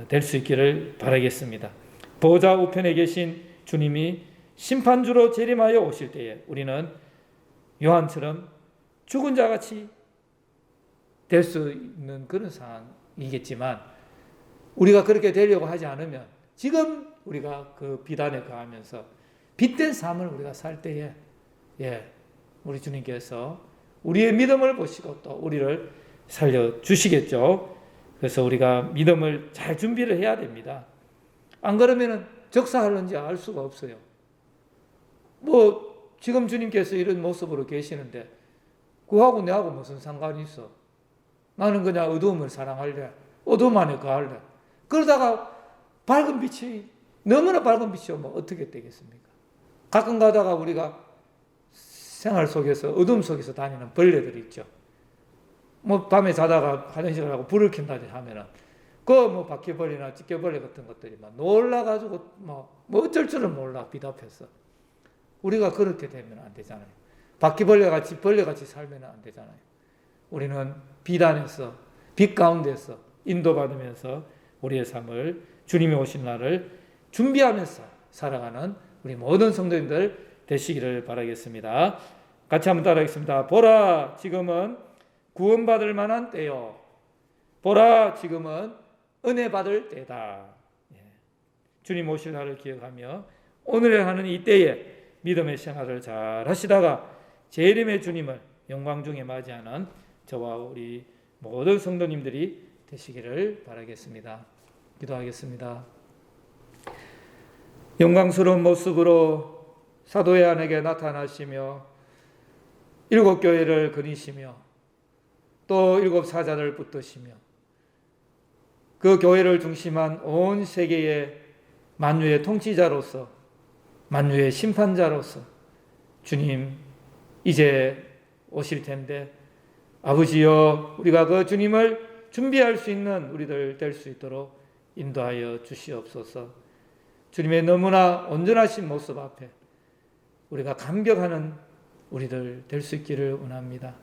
될 수 있기를 바라겠습니다. 보좌 우편에 계신 주님이 심판주로 재림하여 오실 때에 우리는 요한처럼 죽은 자같이 될 수 있는 그런 상황이겠지만 우리가 그렇게 되려고 하지 않으면 지금 우리가 그 빛 안에 거하면서 빛된 삶을 우리가 살 때에 우리 주님께서 우리의 믿음을 보시고 또 우리를 살려주시겠죠. 그래서 우리가 믿음을 잘 준비를 해야 됩니다. 안 그러면 적사할는지 알 수가 없어요. 지금 주님께서 이런 모습으로 계시는데 그하고 내하고 무슨 상관이 있어? 나는 그냥 어두움을 사랑할래. 어두움 안에 거할래. 그러다가 밝은 빛이 너무나 밝은 빛이 오면 어떻게 되겠습니까? 가끔 가다가 우리가 생활 속에서 어둠 속에서 다니는 벌레들이 있죠. 밤에 자다가 화장실을 하고 불을 켠다든지 하면은 바퀴벌레나 찌개벌레 같은 것들이 막 놀라가지고 어쩔 줄을 몰라 빛 앞에서. 우리가 그렇게 되면 안 되잖아요. 바퀴벌레같이 벌레같이 살면 안 되잖아요. 우리는 빛 안에서 빛 가운데서 인도받으면서 우리의 삶을 주님이 오신 날을 준비하면서 살아가는 우리 모든 성도님들 되시기를 바라겠습니다. 같이 한번 따라하겠습니다. 보라 지금은 구원받을 만한 때요. 보라 지금은 은혜 받을 때다. 주님 오실 날을 기억하며 오늘에 하는 이 때에 믿음의 생활을 잘 하시다가 재림의 주님을 영광 중에 맞이하는 저와 우리 모든 성도님들이 되시기를 바라겠습니다. 기도하겠습니다. 영광스러운 모습으로 사도 요한에게 나타나시며 7교회를 그리시며 또 7사자를 붙드시며 그 교회를 중심한 온 세계의 만유의 통치자로서 만유의 심판자로서 주님 이제 오실 텐데 아버지여 우리가 그 주님을 준비할 수 있는 우리들 될 수 있도록 인도하여 주시옵소서. 주님의 너무나 온전하신 모습 앞에 우리가 감격하는 우리들 될 수 있기를 원합니다.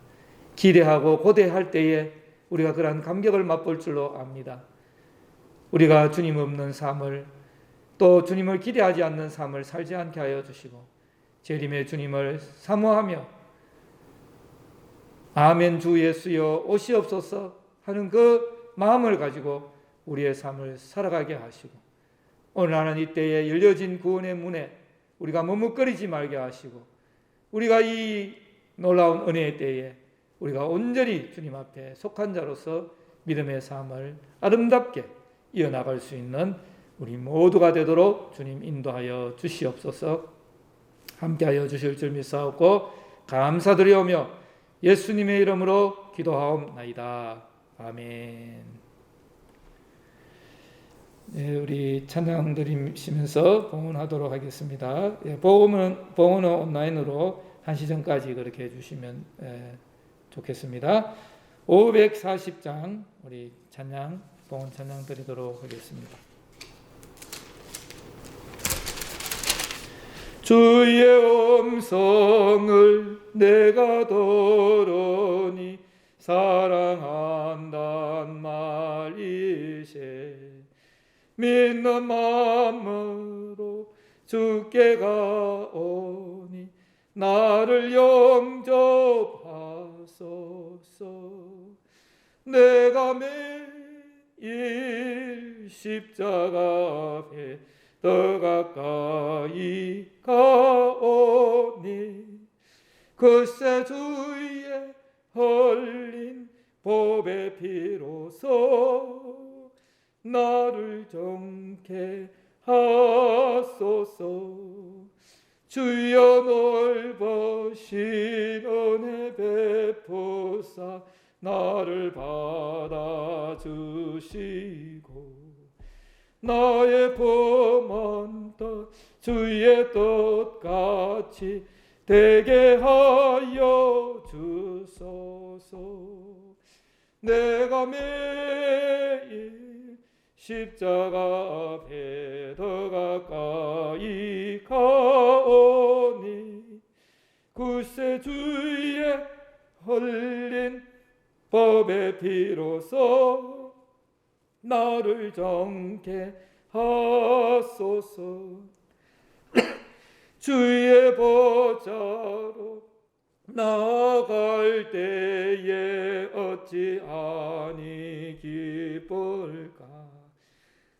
기대하고 고대할 때에 우리가 그러한 감격을 맛볼 줄로 압니다. 우리가 주님 없는 삶을 또 주님을 기대하지 않는 삶을 살지 않게 하여 주시고 재림의 주님을 사모하며 아멘 주 예수여 오시옵소서 하는 그 마음을 가지고 우리의 삶을 살아가게 하시고 오늘 하는 이때에 열려진 구원의 문에 우리가 머뭇거리지 말게 하시고 우리가 이 놀라운 은혜의 때에 우리가 온전히 주님 앞에 속한 자로서 믿음의 삶을 아름답게 이어나갈 수 있는 우리 모두가 되도록 주님 인도하여 주시옵소서. 함께하여 주실 줄 믿사옵고 감사드리오며 예수님의 이름으로 기도하옵나이다. 아멘. 네, 우리 찬양 드리시면서 봉헌하도록 하겠습니다. 봉헌은 온라인으로 1시 전까지 그렇게 해주시면 좋겠습니다. 540장 우리 봉헌 찬양 드리도록 하겠습니다. 주의 음성을 내가 들으니 사랑한단 말이세 믿는 마음으로 주께 가오니 나를 영접하소서. 내가 매일 십자가 앞에 더 가까이 가오니 글쎄 주의 흘린 보배 피로써 나를 정케 하소서. 주여 넓으신 은혜 베푸사 나를 받아주시고 나의 범한 뜻 주의 뜻같이 되게 하여 주소서. 내가 매일 십자가 앞에 더 가까이 가오니 글쎄 주의 흘린 법의 피로써 나를 정케 하소서. 주의 보좌로 나아갈 때에 어찌 아니 기쁠까.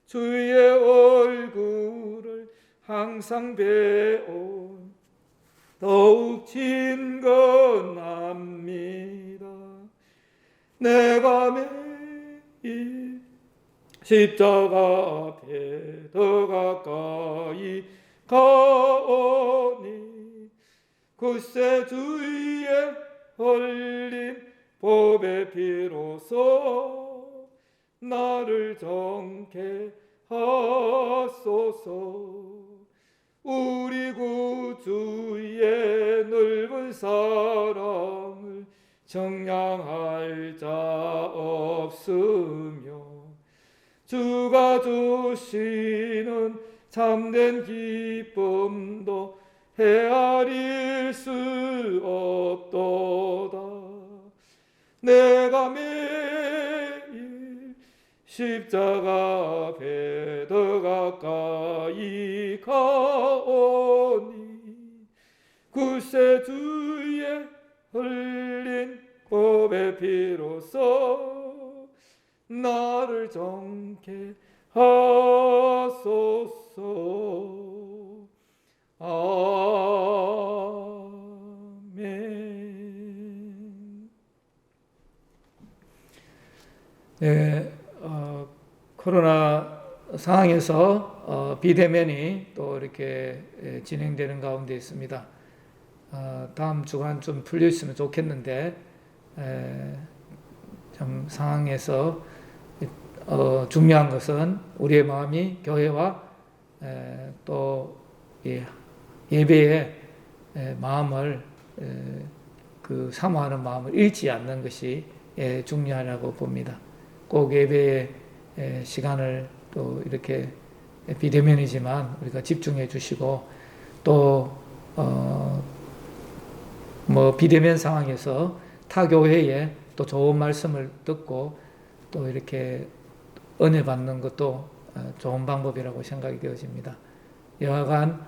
주의 얼굴을 항상 배운 더욱 친근합니다. 내가 매일 십자가 앞에 더 가까이 가오니 글쎄 주의 흘린 보배 피로써 나를 정케 하소서. 우리 구주의 넓은 사랑을 정량할 자 없으며 주가 주시는 참된 기쁨도 헤아릴 수 없도다. 내가 매일 십자가 앞에 더 가까이 가오니 글쎄 주의 흘린 법의 피로써 나를 정케 하소서. 아멘. 네, 코로나 상황에서 비대면이 또 이렇게 진행되는 가운데 있습니다. 다음 주간 좀 풀려 있으면 좋겠는데 좀 상황에서 중요한 것은 우리의 마음이 교회와 또 예배의 마음을 사모하는 마음을 잃지 않는 것이 중요하다고 봅니다. 꼭 예배의 시간을 또 이렇게 비대면이지만 우리가 집중해 주시고 또 비대면 상황에서 타 교회에 또 좋은 말씀을 듣고 또 이렇게 은혜 받는 것도 좋은 방법이라고 생각이 되어집니다. 여하간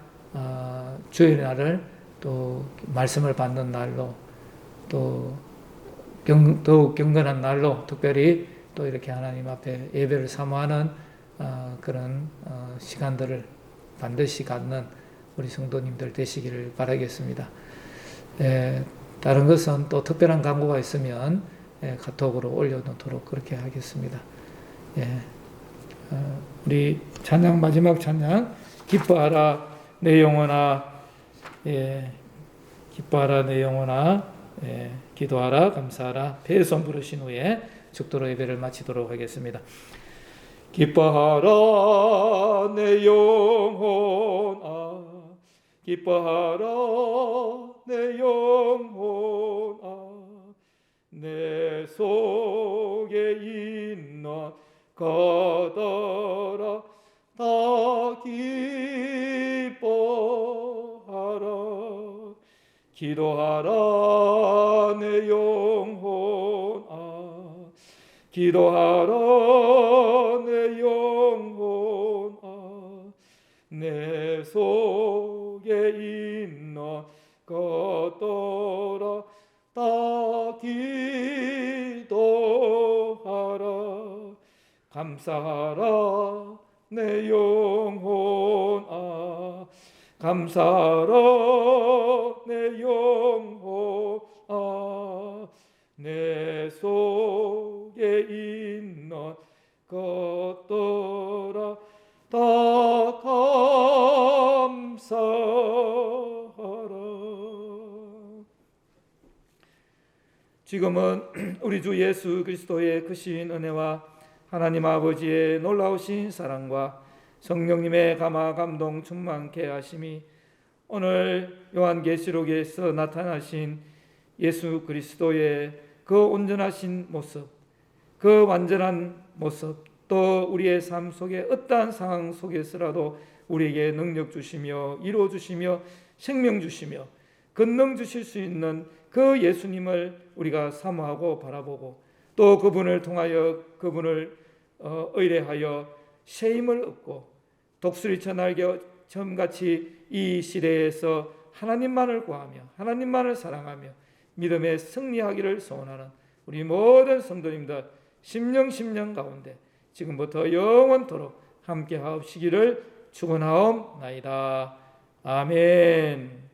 주의 날을 또 말씀을 받는 날로 또 더욱 경건한 날로 특별히 또 이렇게 하나님 앞에 예배를 사모하는 그런 시간들을 반드시 갖는 우리 성도님들 되시기를 바라겠습니다. 다른 것은 또 특별한 광고가 있으면 카톡으로 올려놓도록 그렇게 하겠습니다. 우리 찬양 마지막 찬양 기뻐하라 내 영혼아 기뻐하라 내 영혼아 기도하라 감사하라 배선 부르신 후에 죽도록 예배를 마치도록 하겠습니다. 기뻐하라 내 영혼아 기뻐하라 내 영혼아 내 속에 있는 거더라 다 기뻐하라 기도하라 내 영혼아 기도하라 내 영혼아 내 속에 있는 것더라 다 기도하라 감사하라 내 영혼아 감사하라 내 영혼아 내 속에 있는 것더라 다 감사하라. 지금은 우리 주 예수 그리스도의 크신 은혜와 하나님 아버지의 놀라우신 사랑과 성령님의 감화 감동 충만케 하심이 오늘 요한계시록에서 나타나신 예수 그리스도의 그 온전하신 모습, 그 완전한 모습, 또 우리의 삶 속에 어떠한 상황 속에서라도 우리에게 능력 주시며 이루어 주시며 생명 주시며 권능 주실 수 있는 그 예수님을 우리가 사모하고 바라보고 또 그분을 통하여 그분을 의뢰하여 새 힘을 얻고 독수리처 날개 점같이 이 시대에서 하나님만을 구하며 하나님만을 사랑하며 믿음에 승리하기를 소원하는 우리 모든 성도님들 심령 가운데 지금부터 영원토록 함께 하옵시기를 축원하옵나이다. 아멘.